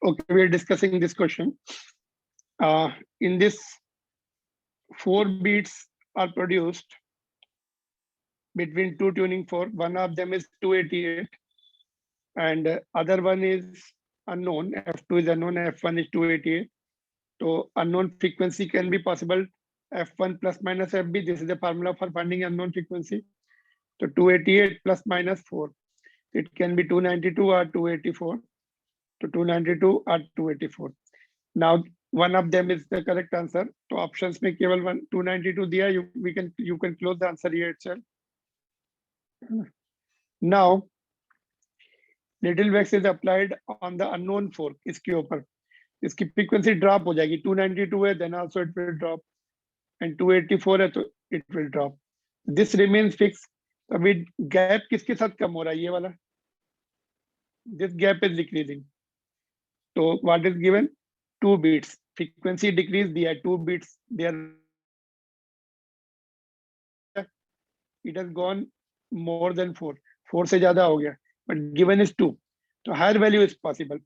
Okay, we are discussing this question. In this, 4 beats are produced between two tuning fork. One of them is 288 and other one is unknown. F2 is unknown, F1 is 288. So unknown frequency can be possible, F1 plus minus FB. This is the formula for finding unknown frequency. So 288 plus minus 4. It can be 292 or 284. So 292 or 284. Now one of them is the correct answer. So options में केवल 292 दिया. You can close the answer here itself. Now little wax is applied on the unknown fork. इसके ऊपर इसकी frequency drop हो जाएगी. 292 है, then also it will drop, and 284 है तो it will drop. This remains fixed. अभी gap किसके साथ कम हो रहा है? ये वाला. This gap is decreasing. So what is given? 2 beats. Frequency decrease दिया है 2 beats. There it has gone more than 4. 4 से ज्यादा हो गया. But given is 2. So higher value is possible.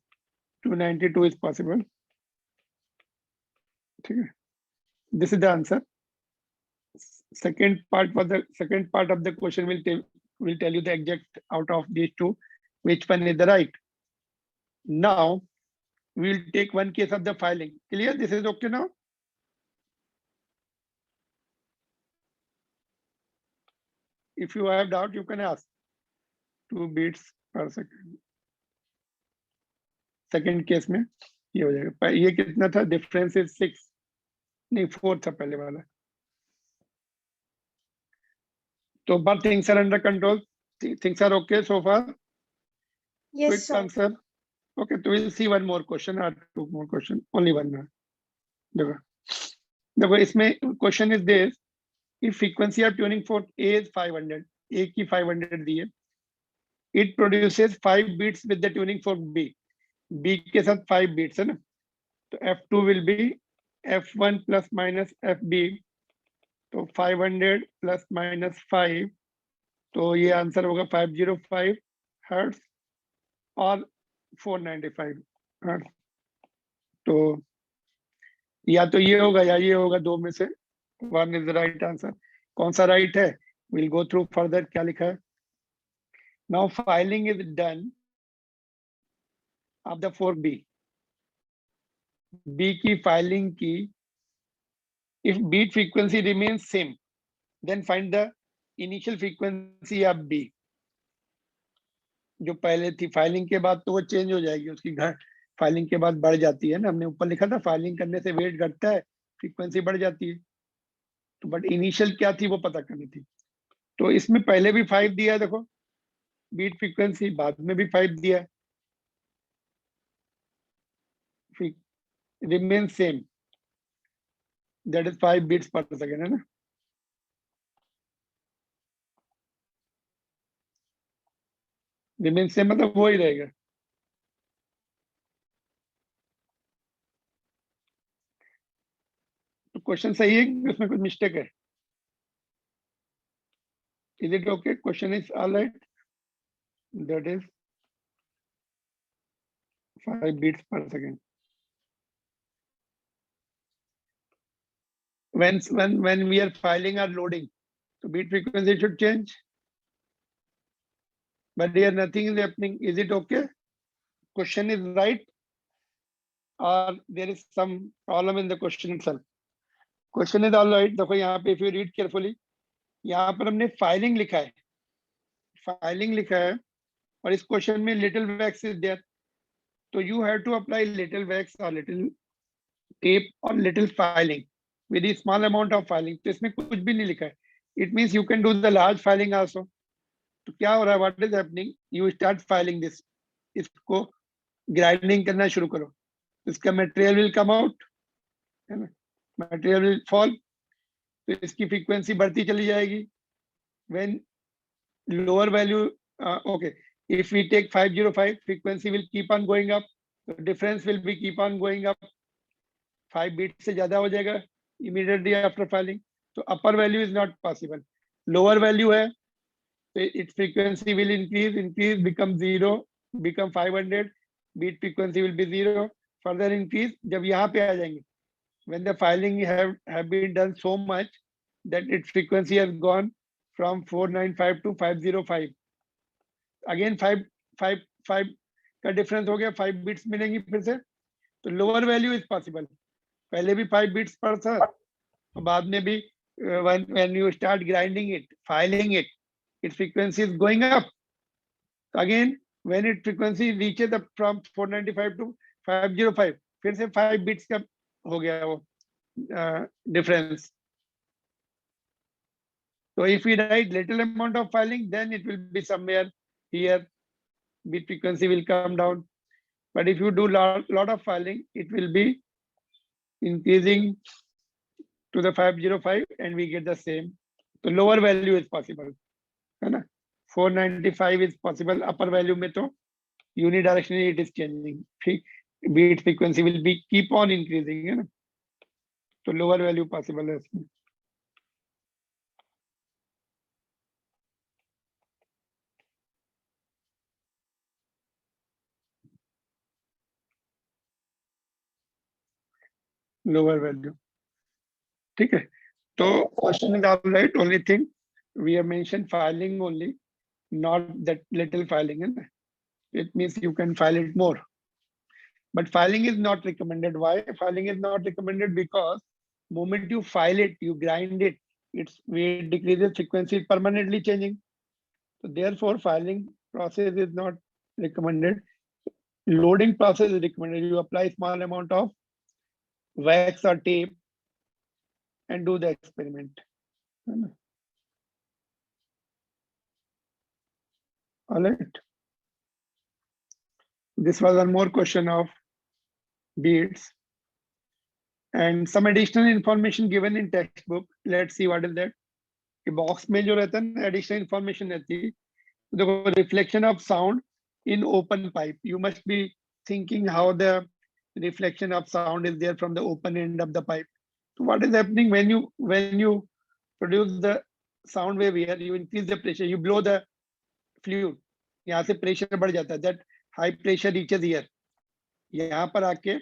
292 is possible. Okay. This is the answer. Second part of the question will tell you the exact out of these two which one is the right. Now we will take one case of the filing. Clear? This is okay now? If you have doubt, you can ask. 2 beats per second. Second case में ये हो जाएगा. ये कितना था? Difference is 6. नहीं 4 था पहले वाला. So but things are under control. Things are okay so far. Yes, Quick sir. answer. Okay, so we'll see one more question or 2 more question. Only one now. देखो इसमें question is this. If frequency of tuning fork A is 500, A की 500 दी है. It produces 5 beats with the tuning fork B. B के साथ 5 beats है ना. तो F2 will be F1 plus minus FB. तो 500 plus minus 5. तो ये आंसर होगा 505 हर्ट्ज और 495 हर्ट्ज. तो या तो ये होगा या ये होगा, दो में से one is the right answer. कौन सा राइट है? Will go through further. क्या लिखा है? Now filing is done of the fork B. B की फाइलिंग की. If beat frequency remains same then find the initial frequency of B. जो पहले थी फाइलिंग के बाद तो वो चेंज हो जाएगी. उसकी फाइलिंग के बाद बढ़ जाती है ना. हमने ऊपर लिखा था फाइलिंग करने से वेट घटता है, फ्रीक्वेंसी बढ़ जाती है. तो बट इनिशियल क्या थी वो पता करनी थी. तो इसमें पहले भी 5 दिया है. देखो बीट फ्रीक्वेंसी, बाद में भी 5 दिया है. Remain same, that is 5 beats per second है ना. रिमेन सेम मतलब वो ही रहेगा. तो क्वेश्चन सही है कि उसमें कुछ मिस्टेक है? Is it okay? Question is all right. That is 5 beats per second. When we are filing or loading, so beat frequency should change. But here nothing is happening. Is it okay? Question is right, or there is some problem in the question itself? Question is all right. देखो यहाँ पे if you read carefully, यहाँ पर हमने filing लिखा है. Filing लिखा है और इस क्वेश्चन में लिटिल वैक्स इज देयर. तो you have to apply little wax और लिटिल टेप और little filing with the small amount of filing. तो इसमें कुछ भी नहीं लिखा है. It means you can do the large filing also. तो क्या हो रहा है? What is happening? You start filing this. इसको ग्राइंडिंग करना शुरू करो. इसका मटेरियल विल कम आउट, है ना. Material will fall. तो इसकी फ्रीक्वेंसी बढ़ती चली जाएगी. When lower value, okay, if we take 505, frequency will keep on going up. The difference will be keep on going up. 5 beats से ज्यादा हो जाएगा immediately after filing. So upper value is not possible. Lower value है, its frequency will increase, become 0, become 500, beat frequency will be 0. Further increase जब यहाँ पे आ जाएंगे, when the filing have been done so much that its frequency has gone from 495 to 505. Again 5 का difference हो गया, 5 bits मिलेंगी फिर से, तो lower value is possible. पहले भी 5 bits पर था, बाद में भी when you start grinding it, filing it, its frequency is going up. Again, when its frequency reaches up from 495 to 505, फिर से 5 bits का हो गया वो difference. So if we write little amount of filing, then it will be somewhere here, bit frequency will come down. But if you do lot of filing, it will be increasing to the 505 and we get the same. So lower value is possible, है ना? 495 is possible. Upper value में तो unidirectionally it is changing. Beat frequency will be keep on increasing, है ना? तो lower value possible है इसमें. Lower value. ठीक है. So question is all right. Only thing we have mentioned filing only, not that little filing. है ना? It means you can file it more. But filing is not recommended. Why? Filing is not recommended because moment you file it, you grind it, its weight decreases, frequency is permanently changing. So therefore, filing process is not recommended. Loading process is recommended. You apply small amount of wax or tape and do the experiment. All right. This was one more question of beads and some additional information given in textbook. Let's see what is that. कि box में जो रहता है ना additional information रहती है, देखो reflection of sound in open pipe. You must be thinking how the reflection of sound is there from the open end of the pipe. So what is happening when you produce the sound wave here, you increase the pressure, you blow the fluid, यहाँ से pressure बढ़ जाता है, that high pressure reaches here, यहाँ पर आके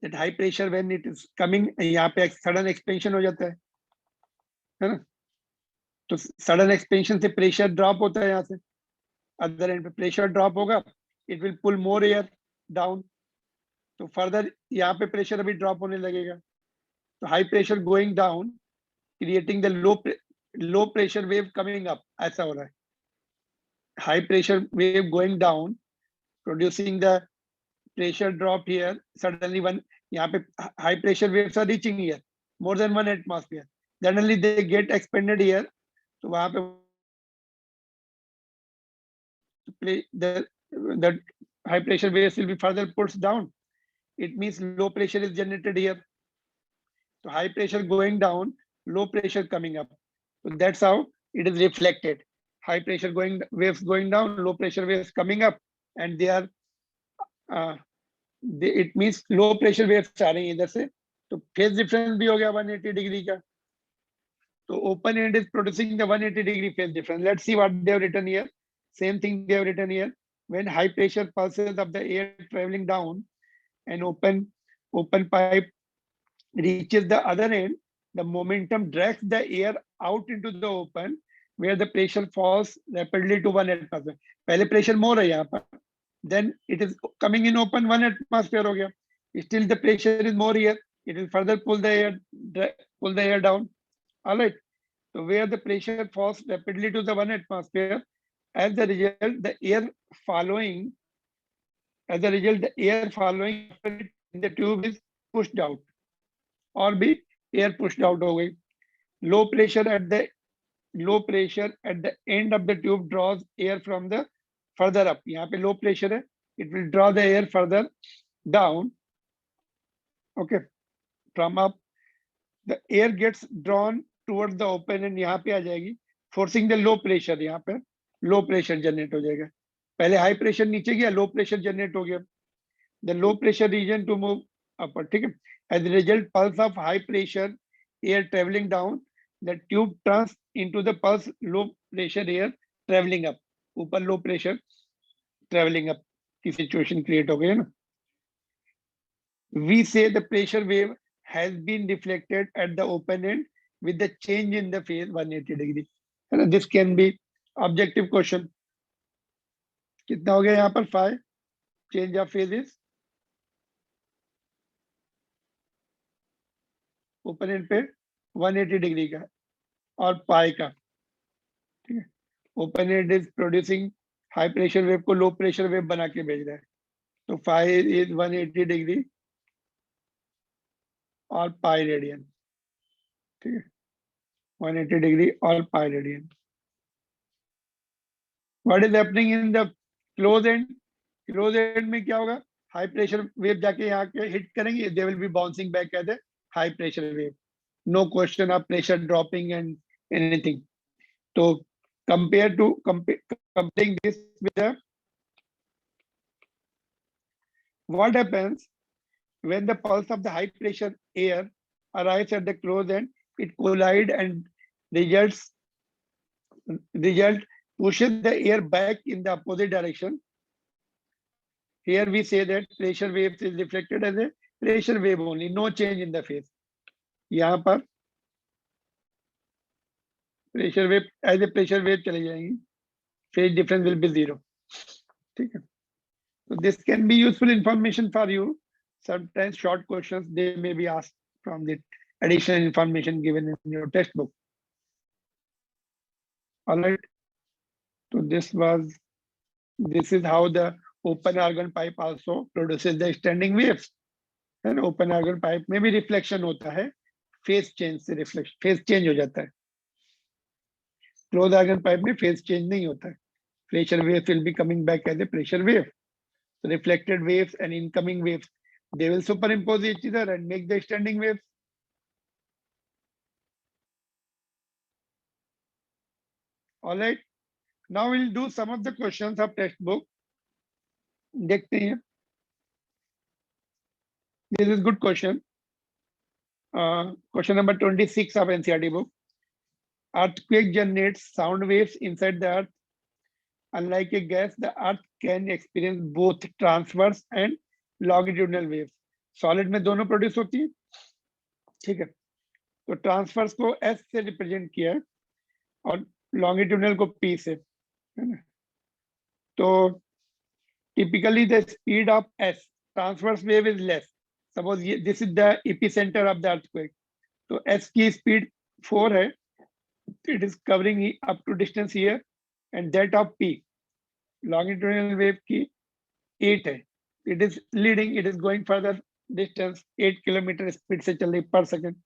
that high pressure when it is coming, यहाँ पे sudden expansion हो जाता है ना? तो सडन एक्सपेंशन से प्रेशर ड्रॉप होता है, यहाँ से अदर एंड पे प्रेशर ड्रॉप होगा, it will pull more air down. तो फर्दर यहाँ पे प्रेशर अभी ड्रॉप होने लगेगा. तो high pressure going down creating the low pressure wave coming up, ऐसा हो रहा है. High pressure wave going down producing the pressure drop here. Suddenly one यहाँ पे high pressure waves are reaching here more than 1 atmosphere, suddenly they get expanded here. तो वहां पे the high pressure waves will be further pushed down. It means low pressure is generated here. So high pressure going down, low pressure coming up. So that's how it is reflected. High pressure waves going down, low pressure waves coming up, and they are it means low pressure waves आ रही हैं इधर से. तो phase difference भी हो गया 180 degree का. So open end is producing the 180 degree phase difference. Let's see what they have written here. Same thing they have written here. When high pressure pulses of the air traveling down and open pipe reaches the other end, the momentum drags the air out into the open where the pressure falls rapidly to 1 atmosphere. पहले pressure more है यहाँ पर. Then it is coming in open 1 atmosphere हो गया. Still the pressure is more here. It will further pull the air down. All right. So where the pressure falls rapidly to the 1 atmosphere, as a result, the air following in the tube is pushed out, or be air pushed out हो गई. Low pressure at the end of the tube draws air from the further up. यहाँ पे low pressure है, it will draw the air further down. Okay, from up, the air gets drawn towards the open and यहाँ पे आ जाएगी, forcing the low pressure. यहाँ पे low pressure generate हो जाएगा. पहले high pressure नीचे गया, low pressure generate हो गया. The low pressure region to move upward. ठीक है. As a result, pulse of high pressure air traveling down, the tube turns into the pulse low pressure air traveling up. ऊपर low pressure traveling up. की situation create हो गई है ना. We say the pressure wave has been deflected at the open end with the change in the phase 180 degree. है ना. This can be objective question. कितना हो गया यहाँ पर 5. Change of phases open and पे 180 डिग्री का और पाई का. ठीक है. Open and is producing high pressure wave को लो प्रेशर वेव बना के भेज रहा है. तो 5 इज 180 डिग्री और पाई रेडियन. ठीक है. 180 डिग्री और pi radian. What is happening in the close and. Close and में क्या होगा. हाई प्रेशर वेव जाके यहाँ के हिट करेंगे. They will be bouncing back as a high pressure wave. No question of pressure dropping and anything. तो comparing this with the what happens when the pulse of the high pressure air arrives at the close end, it collide and result pushes the air back in the opposite direction. Here we say that pressure waves is reflected as a pressure wave only, no change in the phase. यहाँ पर pressure wave as a pressure wave चली जाएंगी. Phase difference will be 0. ठीक है. So this can be useful information for you. Sometimes short questions they may be asked from the additional information given in your textbook. All right. So this is how the open organ pipe also produces the standing waves. And open organ pipe में भी reflection होता है. Phase change से reflection phase change हो जाता है. Closed organ pipe में phase change नहीं होता है. Pressure wave will be coming back as a pressure wave. So reflected waves and incoming waves, they will superimpose each other and make the standing waves. All right. Now we'll do some of the questions of textbook. देखते हैं. This is good question. Question number 26 of NCERT book. Earthquake generates sound waves inside the earth. Unlike a gas, the earth can experience both transverse and longitudinal waves. Solid में दोनों produce होती है. ठीक है. तो transverse को S से represent किया है और लॉन्गिट्यूडनल को P से. है ना. तो typically the speed of S transverse wave is less. Suppose this is the epicenter of the earthquake. तो S की speed 4 है. It is covering up to distance here, and that of P longitudinal wave की 8 है. It is leading. It is going further distance 8 kilometre speed से चल रही per second.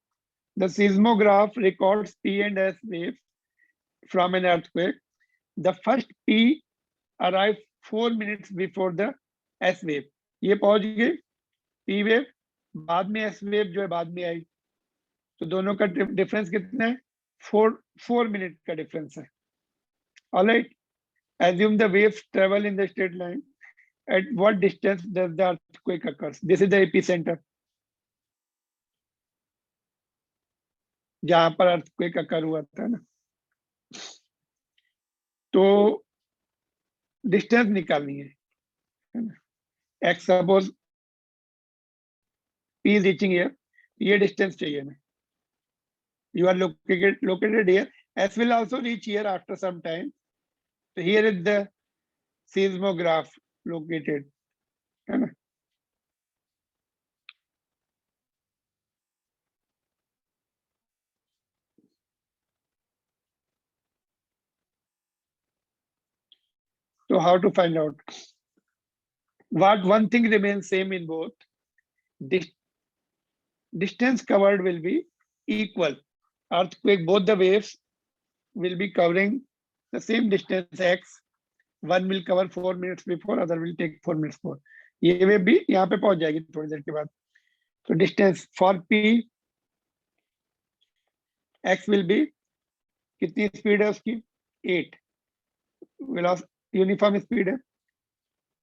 The seismograph records P and S waves from an earthquake. The first P arrived 4 minutes before the S wave. ये पहुंच गई P wave. बाद में S wave जो है बाद में आई. तो दोनों का डिफरेंस कितना है. 4 मिनट का डिफरेंस है. All right. Assume the waves travel in the straight line. At what distance does the earthquake occurs? This is the epicenter. जहां पर अर्थक्वेक अकर हुआ था ना. तो डिस्टेंस निकालनी है. X suppose P is reaching here. ये डिस्टेंस चाहिए हमें. You are located here. S will also reach here after some time. So here is the seismograph located. है ना. So how to find out? What one thing remains same in both. Distance covered will be equal. Earthquake, both the waves will be covering the same distance x. One will cover 4 minutes before, other will take 4 minutes more. ये wave भी यहाँ पे पहुंच जाएगी थोड़ी देर के बाद. तो distance for P x will be कितनी स्पीड है उसकी 8. यूनिफॉर्म स्पीड है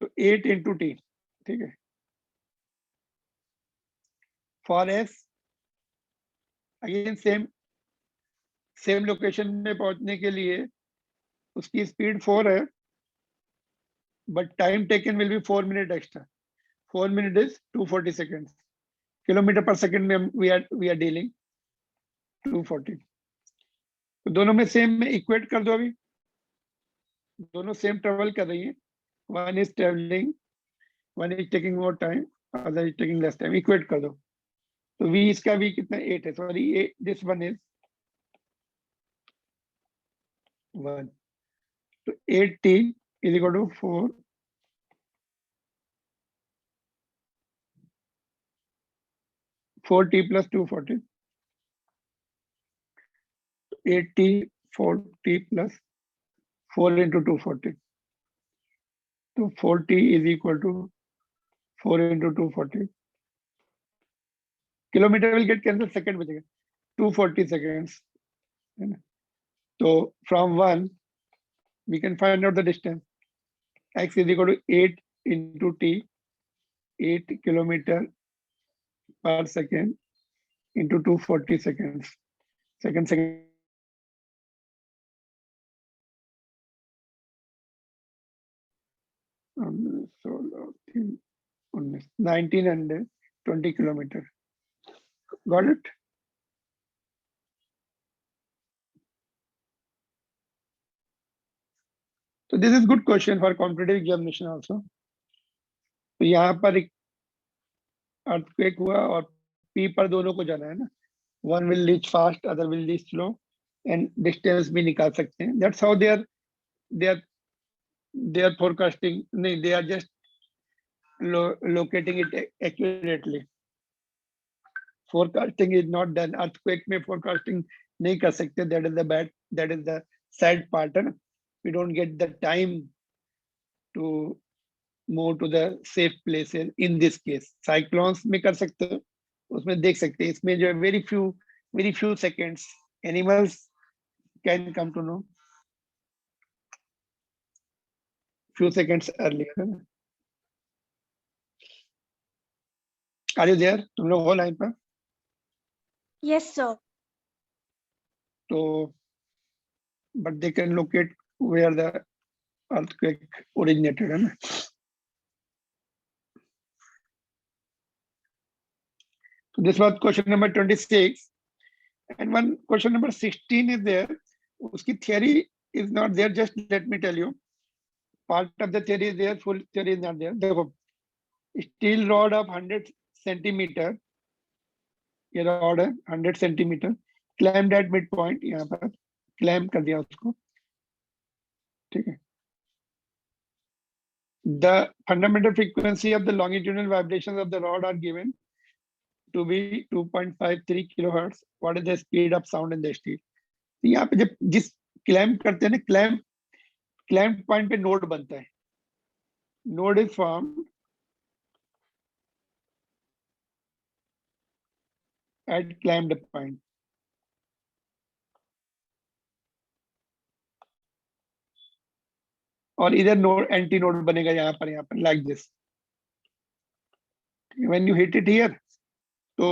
तो 8 into t. ठीक है. For S again same location में पहुंचने के लिए उसकी स्पीड 4 है. but time taken will be 4 minutes extra. 4 minutes is 240 seconds. Kilometre पर सेकंड में we are dealing 240. तो दोनों में सेम में इक्वेट कर दो अभी, दोनों सेम ट्रेवल कर रही है. One is travelling, one is taking more time, other is taking less time. Equate कर दो. तो v इसका v कितना 8 है, सॉरी दिस वन इज 1. तो 8t is equal to 4 4t plus 240. 8t 4t plus 4 into 240. तो 4t is equal to 4 into 240. Kilometre will get cancelled, second बचेगा 240 seconds. है ना. तो from 1 we can find out the distance. X is equal to 8 into t, 8 kilometer per second into 240 seconds. Second. 1920 kilometer. Got it? So this is good question for competitive examination also. तो यहाँ पर एक earthquake हुआ और P पर दोनों को जाना है ना. One will reach fast, other will reach slow, and distance भी निकाल सकते हैं. That's how they are forecasting. नहीं, they are just locating it accurately. Forecasting is not done. Earthquake में forecasting नहीं कर सकते. That is the sad part है ना. We don't get the time to move to the safe places. In this case, cyclones में कर सकते हो, उसमें देख सकते हैं. इसमें जो है very few seconds animals can come to know few seconds earlier. Are you there? तुम लोग हो लाइन पर? Yes, sir. So, but they can locate where the earthquake originated. है ना? So this was question number 26, and one question number 16 is there. Uski theory is not there. Just let me tell you, part of the theory is there, full theory is not there. देखो, steel rod of 100 centimeter, ये rod है 100 centimeter, clamped at midpoint. यहाँ पर clamp कर दिया उसको, ठीक है. The fundamental frequency of the longitudinal vibrations of the rod are given to be 2.53 kilohertz. What is the speed of sound in the steel? यहाँ पे जब जिस clamp करते हैं ना, clamp point पे node बनता है. Node is formed at clamped point. और इधर node anti node बनेगा यहाँ पर like this. When you hit it here, तो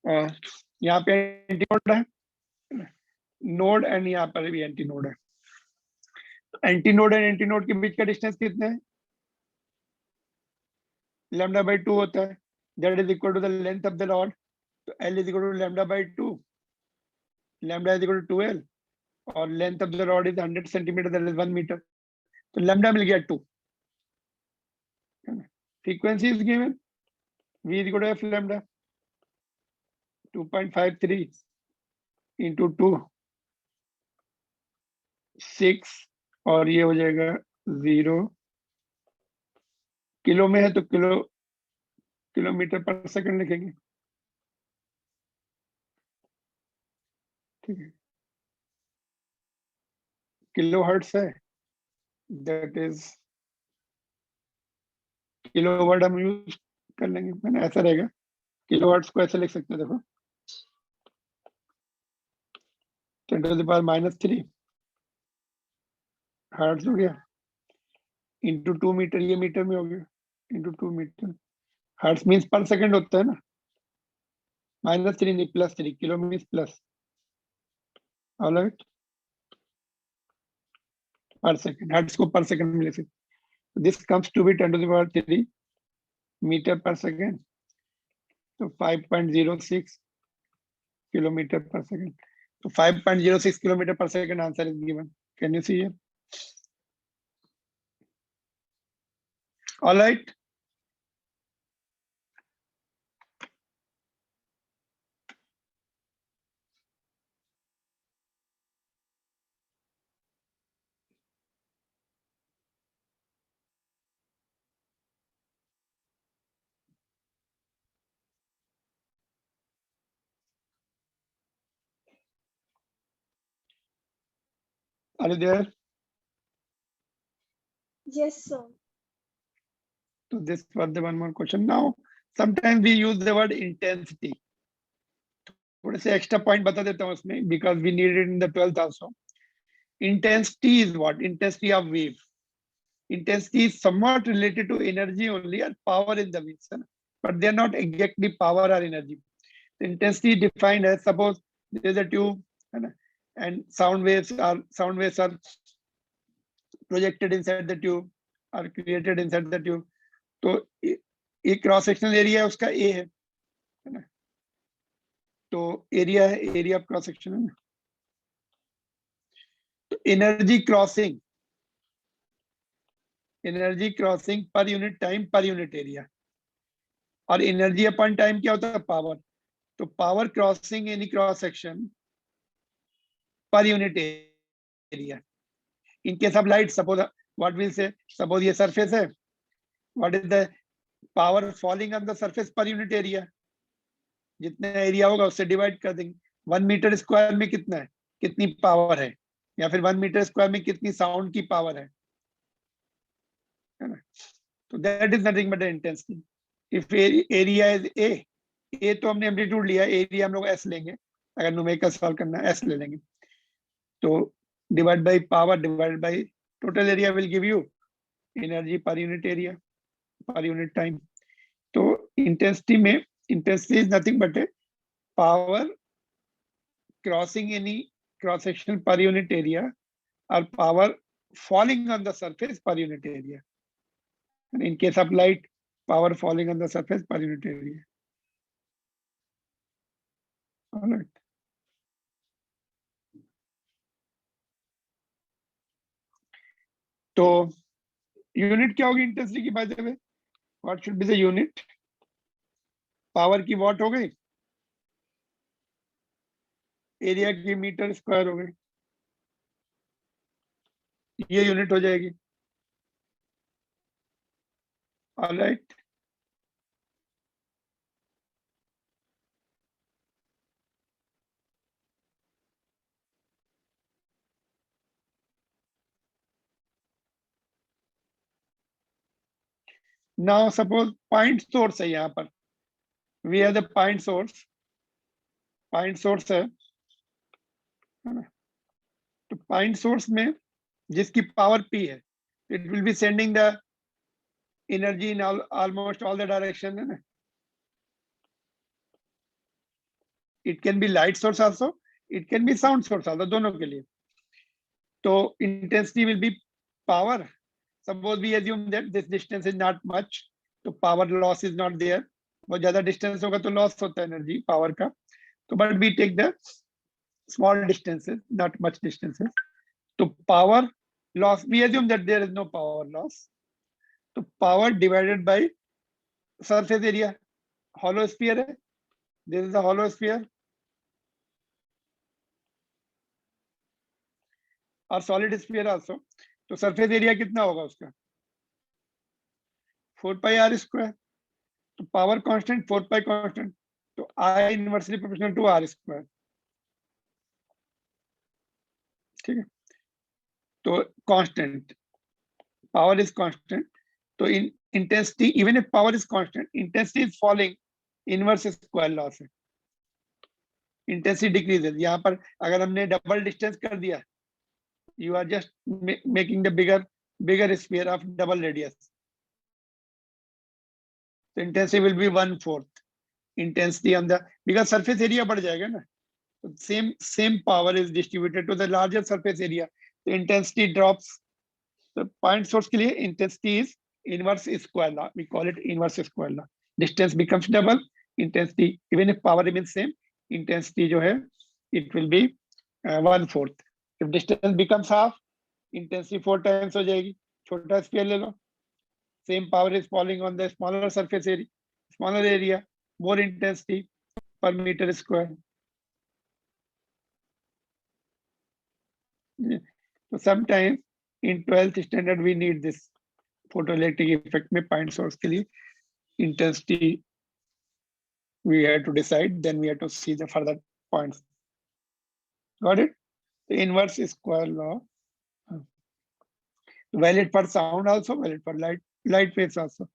यहाँ पे एंटी नोड है, नोड एंड यहाँ पर भी एंटी नोड है. Anti node and anti node के बीच का डिस्टेंस कितना है? लैम्डा बाई 2 होता है. That is equal to the length of the rod. तो L is equal to lambda by 2. Lambda is equal to 2L और length of the rod is 100 centimetre, that is 1 metre. तो lambda मिल गया 2. Frequency is given, v is equal to f lambda 2.53 into 2 6 और ये हो जाएगा 0. Kilo में है तो किलोमीटर पर सेकंड लिखेंगे, ठीक है. किलो हर्ट्स है, दैट इज किलो वर्ड हम यूज कर लेंगे. मैंने ऐसा रहेगा, किलो हर्ट्स को ऐसे लिख सकते हैं. देखो 10⁻³ हर्ट्ज हो गया इंटू 2 मीटर, ये मीटर में हो गया इंटू 2 मीटर. हर्ट्ज मीन्स पर सेकंड होता है ना. -3 नहीं +3, किलो मीन्स प्लस. ऑलराइट, पर सेकंड. हर्ट्ज को पर सेकंड में लिख सकते. This comes to be 10 to the power 3 meter per second. So 5.06 kilometer per second. So 5.06 kilometer per second answer is given. Can you see here? All right. Are you there? Yes, sir. So this was the one more question. Now, sometimes we use the word intensity. थोड़े से extra point बता देता हूँ उसमें because we need it in the 12th also. Intensity is what? Intensity of wave. Intensity is somewhat related to energy only and power in the waves, but they are not exactly power or energy. The intensity is defined as, suppose there is a tube and sound waves are projected inside the tube or created inside the tube. तो एक cross sectional area है उसका ए है ना, तो area है, area of cross section है ना. तो energy crossing per unit time per unit area, और एनर्जी अपॉन टाइम क्या होता है? पावर. तो power crossing any cross section per unit area. In case of light, suppose what will say, suppose ये surface है, what is the power falling on the surface per unit area? जितना area होगा उससे divide कर देंगे. 1 metre square में कितना है, कितनी पावर है, या फिर 1 मीटर स्क्वायर में कितनी साउंड की पावर है ना. तो that is nothing but the intensity. If area is a तो हमने एम्पलीट्यूड लिया, एरिया हम लोग एस लेंगे, अगर न्यूमेरिकल सॉल्व करना है एस ले लेंगे. तो divide by power divide by total area will give you energy per unit area per unit time. तो इंटेंसिटी में, intensity is nothing but a power crossing any cross section per unit area or power falling on the surface per unit area. And in case of light, power falling on the surface per unit area. All right. तो unit क्या होगी intensity की? By the way, what should be the unit? Power की what हो गई, area की metre square हो गई, ये यूनिट हो जाएगी. All right. Now suppose point source है यहाँ पर, we have the point source है ना. तो पॉइंट सोर्स में जिसकी पावर P है, it will be sending the energy in almost all the direction है ना. It can be light source also, it can be sound source also, दोनों के लिए. तो intensity will be power. Suppose we assume that this distance is not much, तो power loss is not there. बहुत ज्यादा distance होगा तो loss होता है energy power का. तो but we take the small distances, not much distances. तो power loss, we assume that there is no power loss. तो power divided by surface area, hollow sphere है, this is a hollow sphere, और solid sphere also. तो surface area कितना होगा उसका? 4 pi r square. तो power constant 4 pi constant, तो I inversely proportional to r square. ठीक है. तो constant, power is constant. तो in intensity, even if power is constant, intensity is falling, inverse square loss है, intensity decreases. यहाँ पर अगर हमने double distance कर दिया, you are just making the bigger sphere of double radius. The intensity will be 1/4 intensity on the, because surface area बढ़ जाएगा ना. So same power is distributed to the larger surface area. The intensity drops तो point source के लिए intensity is inverse square law, we call it inverse square law. Distance becomes double, intensity even if power remains same, intensity जो है it will be 1/4. If distance becomes half, intensity 4 times हो जाएगी. छोटा square ले लो, same power is falling on the smaller surface area, smaller area, more intensity per meter square. So sometimes in 12th standard we need this photoelectric effect में point source के लिए intensity we had to decide, then we had to see the further points. Got it? The inverse square law valid for sound also, valid for light waves also.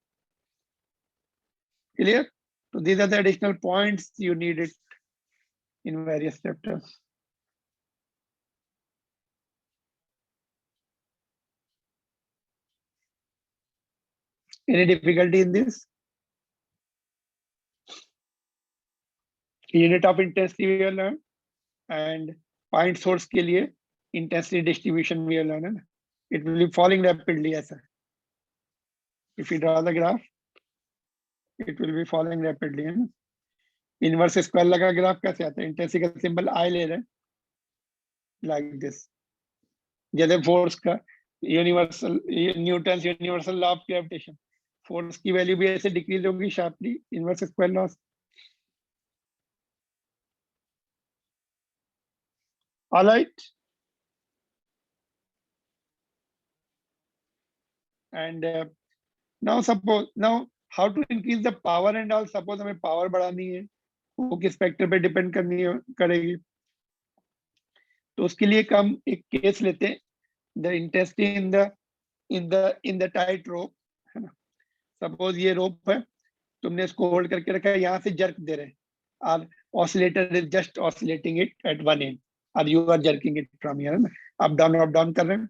Clear? So these are the additional points you needed in various chapters. Any difficulty in this? Unit of intensity we have learned, and point source के लिए intensity distribution we have learned. It will be falling rapidly as a, if you draw the graph, it will be falling rapidly. Inverse square लगा graph कैसे आता है? Intensity का symbol I ले रहे हैं, like this. जैसे force का universal Newton's universal law of gravitation, force की value भी ऐसे decrease होगी sharply, inverse square law. All right. And now suppose, now how to increase the power and all. Suppose हमें power बढ़ानी है, वो किस फैक्टर पे डिपेंड करेगी. तो उसके लिए हम एक केस लेते हैं, the intensity in the tight रोप, है ना. सपोज ये रोप है, तुमने इसको होल्ड करके रखा है, यहाँ से जर्क दे रहे हैं, और oscillator is just oscillating it at one end, और you are jerking it from here, up down कर रहे हैं.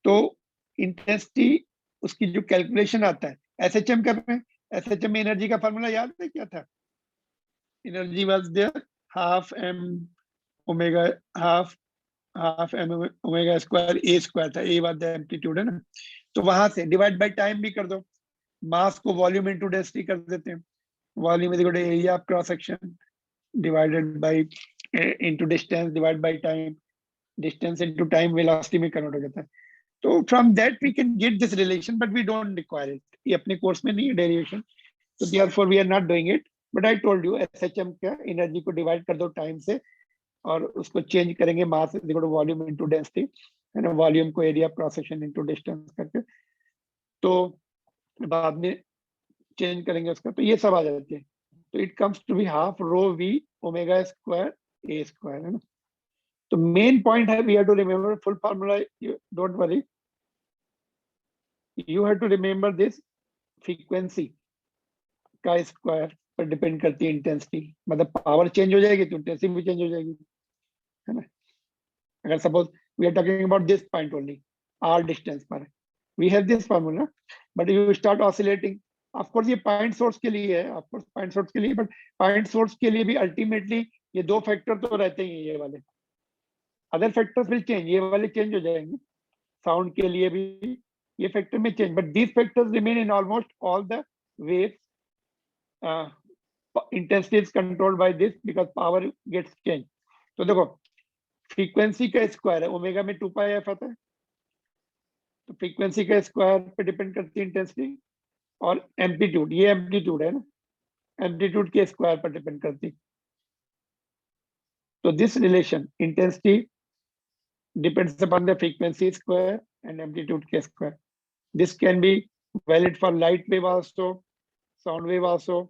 तो इंटेंसिटी उसकी जो कैलकुलेशन आता है, एसएचएम कर रहे हैं. एसएचएम में एनर्जी का फॉर्मूला याद है क्या था? Energy was there half m omega half m omega square a square था, a वाज द एम्पलीट्यूड, है ना. तो वहां से डिवाइड बाय टाइम भी कर दो, मास को वॉल्यूम इनटू डेंसिटी कर देते हैं. Volume is equal to area of cross section divided by into distance divide by time, distance into time velocity में कन्वर्ट हो जाता है. तो from that we can get this relation, but we don't require it. ये अपने course में नहीं है derivation, so therefore we are not doing it. But I told you SHM क्या, एनर्जी को डिवाइड कर दो टाइम से और उसको चेंज करेंगे mass is equal to volume into density, है ना. वॉल्यूम को area cross section into distance करके, तो बाद में चेंज करेंगे उसका, तो ये सब आ जाते हैं. तो it comes to be half rho v omega square a square, है ना. तो मेन पॉइंट है, we have to remember full formula, don't worry, you have to remember this. Frequency का स्क्वायर पर डिपेंड करती है इंटेंसिटी, मतलब पावर चेंज हो जाएगी तो इंटेंसिटी भी चेंज हो जाएगी, है ना. अगर suppose we are talking about this point only, r distance पर, we have this formula, but you start oscillating. Of course ये पॉइंट सोर्स के लिए है, ऑफ कोर्स पॉइंट सोर्स के लिए, बट पॉइंट सोर्स के लिए भी अल्टीमेटली ये दो फैक्टर तो रहते ही, ये वाले. अदर फैक्टर्स विल चेंज, ये वाले चेंज हो जाएंगे. साउंड के लिए भी ये फैक्टर में change, but these factors remain in almost all the waves. intensity is controlled by this because power gets changed. तो देखो फ्रीक्वेंसी का स्क्वायर है, ओमेगा में 2 पाई एफ आता है, तो फ्रीक्वेंसी का स्क्वायर पे डिपेंड करती है इंटेंसिटी, और एम्पलीट्यूड, ये एम्पलीट्यूड है ना, एम्पलीट्यूड के स्क्वायर पर डिपेंड करती है. तो this relation intensity depends upon the frequency square and amplitude के square. This can be valid for light wave also, sound wave also,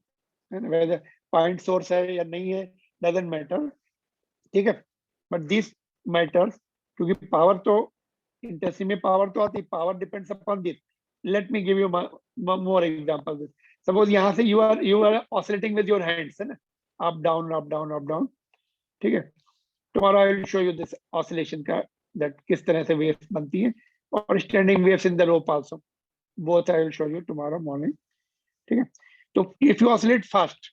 whether point source है या नहीं है doesn't matter, ठीक है. बट दिस मैटर्स, क्योंकि पावर तो intensity में पावर तो आती, power depends upon this. Let me give you more example. Suppose यहाँ से you are oscillating with your hands, है ना, up down up down up down, ठीक है. Tomorrow I will show you this oscillation का, that किस तरह से वेव्स बनती है, और standing waves in the rope also, both I will show you tomorrow morning, ठीक है. So if you oscillate fast,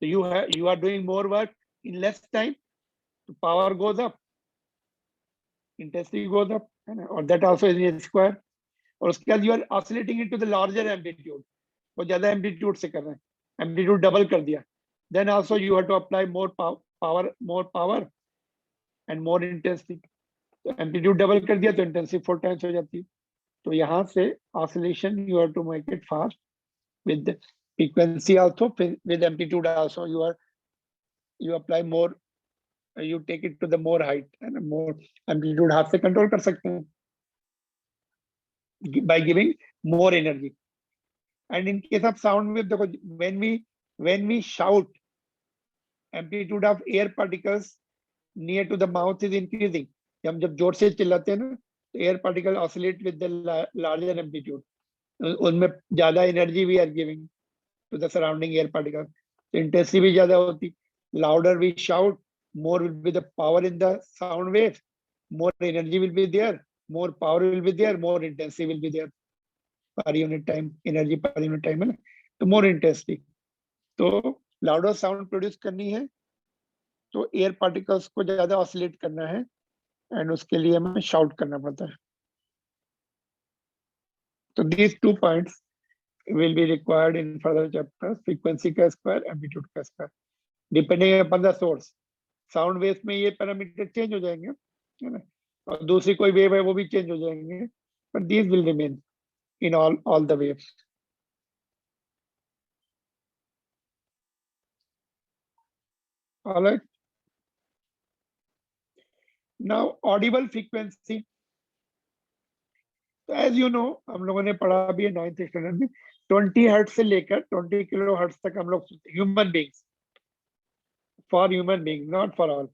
so you are doing more work in less time, the power goes up. intensity goes up, or that also is in square. और उसके बाद you are oscillating into the larger amplitude, वो ज्यादा amplitude से कर रहे हैं, amplitude double कर दिया, then also you have to apply more power and more intensity. तो amplitude double कर दिया तो intensity 4 times हो जाती है. तो यहाँ से oscillation you have to make it fast with the frequency also, with amplitude also. You apply more, you take it to the more height and more amplitude हाथ से control कर सकते हैं by giving more energy. And in case of sound wave, देखो when we shout, amplitude of air particles near to the mouth is increasing. हम जब जोर से चिल्लाते हैं ना, तो air particle oscillate with the larger amplitude. उनमें ज्यादा energy we are giving to the surrounding air particles. So intensity भी ज्यादा होती. Louder we shout, more will be the power in the sound wave. More energy will be there. More power will be there. More intensity will be there. Per unit time, energy per unit time है ना, तो more intensity. तो louder sound produce करनी है, तो air particles को ज्यादा oscillate करना है, and उसके लिए हमें shout करना पड़ता है. So these 2 points will be required in further chapters: frequency का square, amplitude का square, depending upon the source. Sound waves में ये parameter change हो जाएंगे, है ना, और दूसरी कोई wave है वो भी change हो जाएंगे, but these will remain in all the waves. All right. Now audible frequency. So as you know, हम लोगों ने पढ़ा भी है 9th स्टैंडर्ड में, 20 हर्ट्ज से लेकर 20 किलो हर्ट्ज तक हम लोग human beings, for human beings, not for all.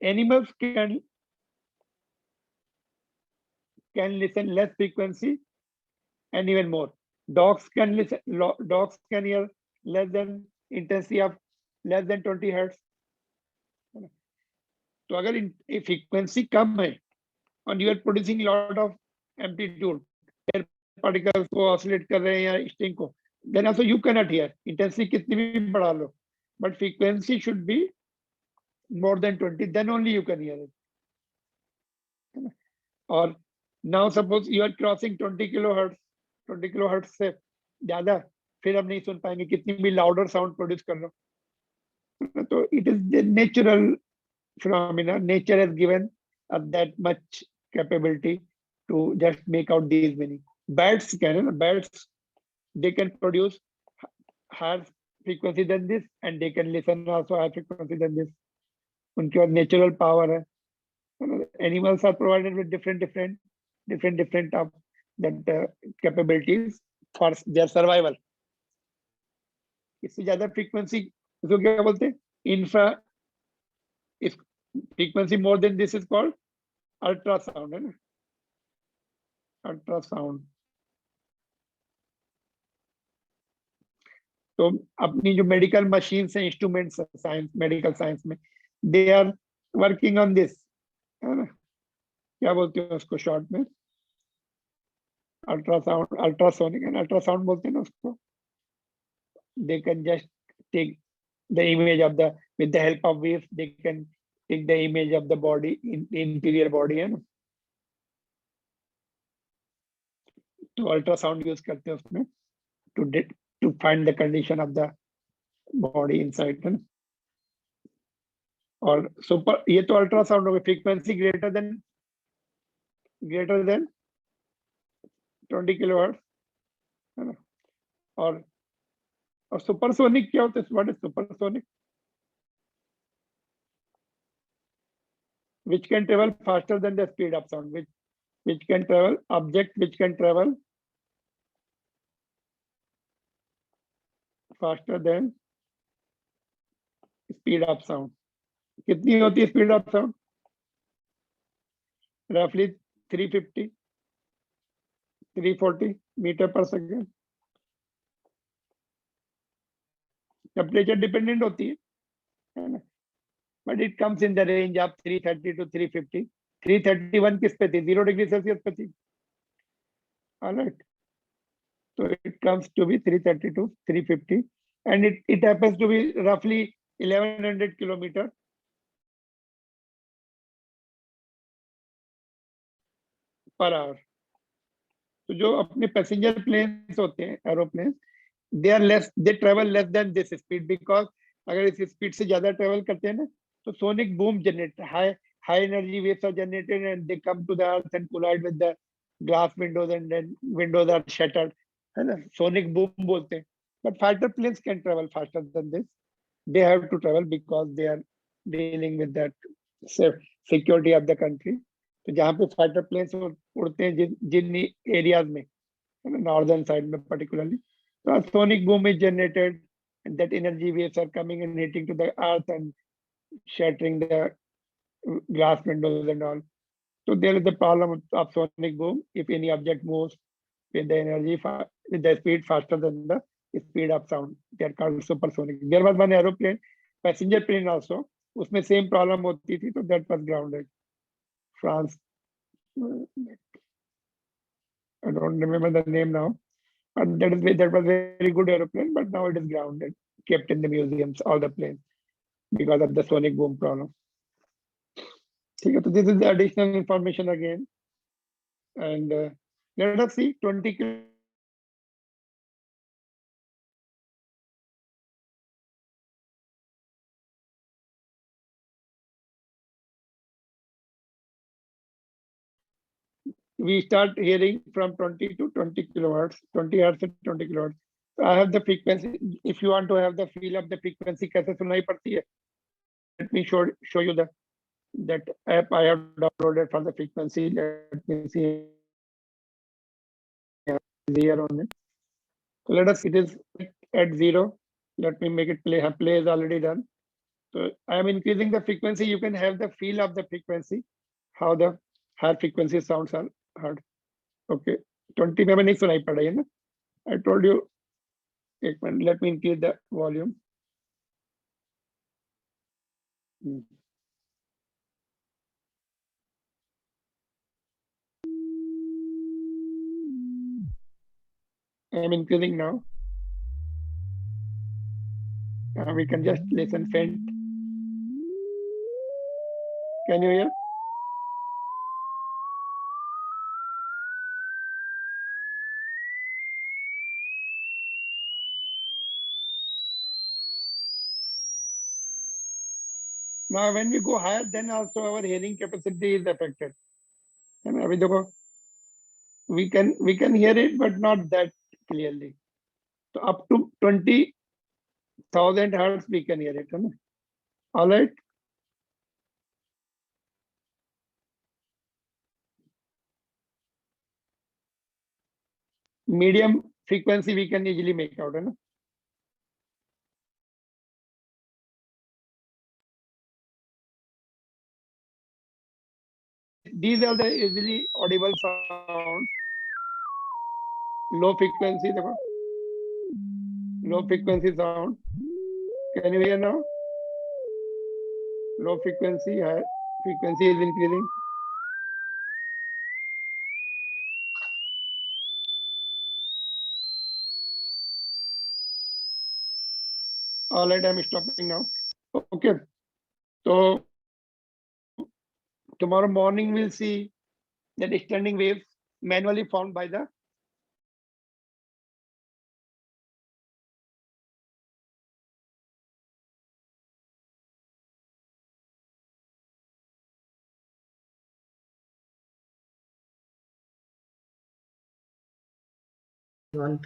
Animals can listen less frequency and even more. Dogs can hear less than intensity of less than 20 hertz. तो अगर frequency कम है and you are producing lot of amplitude, air particles को oscillate कर रहे हैं या string को, then also you cannot hear. Intensity कितनी भी बढ़ा लो, but frequency should be more than 20, then only you can hear it. Or now suppose you are crossing 20 kilohertz, 20 kilohertz से ज्यादा, फिर हम नहीं सुन पाएंगे कितनी भी louder sound produce कर लो. तो it is the natural phenomena. Nature has given us that much capability to just make out these many. Bats they can produce higher frequency than this, and they can listen also higher frequency than this. उनके पास natural power है. Animals are provided with different of that capabilities for their survival. इससे ज्यादा frequency इसको क्या बोलते हैं? Infra. If frequency more than this is called ultrasound, है ना? Ultrasound. तो अपनी जो मेडिकल मशीन्स हैं, इंस्ट्रूमेंट्स, साइंस, मेडिकल साइंस में, they are working on this, है ना? क्या बोलते हैं उसको शॉर्ट में? अल्ट्रासाउंड, अल्ट्रासोनिक एंड अल्ट्रासाउंड बोलते हैं ना उसको. They can just take the image of the, with the help of waves, they can take the image of the body, in the interior body, है ना? तो अल्ट्रासाउंड यूज करते हैं उसमें to find the condition of the body inside, है ना? और super, ये तो अल्ट्रासाउंड हो गया. फ्रीक्वेंसी ग्रेटर देन 20 किलोहर्ट्ज, है ना? और सुपरसोनिक क्या होता है? What is supersonic? which can travel faster than the speed of sound, which can travel, object which can travel faster than speed of sound. कितनी होती है स्पीड ऑफ साउंड? रफली 340 मीटर पर सेकेंड. टेम्परेचर डिपेंडेंट होती है ना, but it comes in the range of 330 to 350. 331 किस पे थी? 0 डिग्री सेल्सियस पे थी. ऑलराइट, तो it comes to be 330 to 350 and it happens to be roughly 1100 kilometer per hour. तो जो अपने पैसेंजर प्लेन्स होते हैं, aeroplane, they travel less than this speed, because अगर इस स्पीड से ज्यादा ट्रेवल करते हैं ना, तो sonic boom generate, high energy waves are generated and they come to the earth and collide with the glass windows, and then windows are shattered, है ना, सोनिक बूम बोलते हैं. But fighter planes can travel faster than this. They have to travel because they are dealing with that security of the country. तो जहाँ पे fighter planes उड़ते हैं जिन areas में, नॉर्दर्न साइड में particularly, so a sonic boom is generated, and that energy waves are coming and hitting to the earth and shattering the glass windows and all. So there is the problem of sonic boom. If any object moves with the speed faster than the speed of sound, they are called supersonic. There was one aeroplane, passenger plane also, उसमें same problem होती थी, so that was grounded. France, I don't remember the name now, but that was very good aeroplane, but now it is grounded, kept in the museums, all the planes, because of the sonic boom problem. ठीक है, तो this is the additional information again, and let us see 20 we start hearing from 20 to 20 kilohertz, 20 hertz and 20 kilohertz. So I have the frequency. If you want to have the feel of the frequency, कैसे सुनाई पड़ती है? Let me show you that app I have downloaded for the frequency. Let me see here on it. So let us, it is at 0. Let me make it play. Play is already done. So I am increasing the frequency. You can have the feel of the frequency, how the higher frequency sounds are heard. Okay, 20 में नहीं सुनाई पड़ रही है ना? I told you. एक minute, let me increase the volume. I am increasing now. We can just listen faint. Can you hear? Now, when we go higher, then also our hearing capacity is affected. And अभी देखो, we can hear it, but not that clearly. So up to 20,000 hertz we can hear it. All right. Medium frequency we can easily make out. These are the easily audible sounds. Low frequency, low frequency sound. Can you hear now? Low frequency, high frequency is increasing. All right, I'm stopping now. Okay, so tomorrow morning we'll see that standing waves manually formed by the no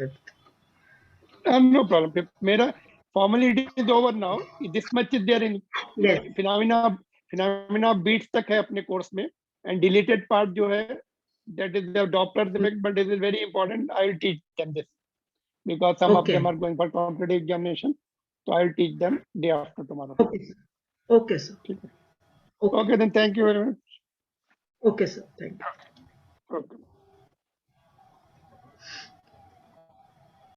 problem. Mera formally it is over now. This much is there in phenomena of beats तक है अपने course में, and deleted part जो है, that is the Doppler's effect, but it is very important. I will teach them this because some of them are going for competitive examination, so I will teach them day after tomorrow. Okay, sir. Okay, then thank you very much. Okay, sir. Thank you. Okay.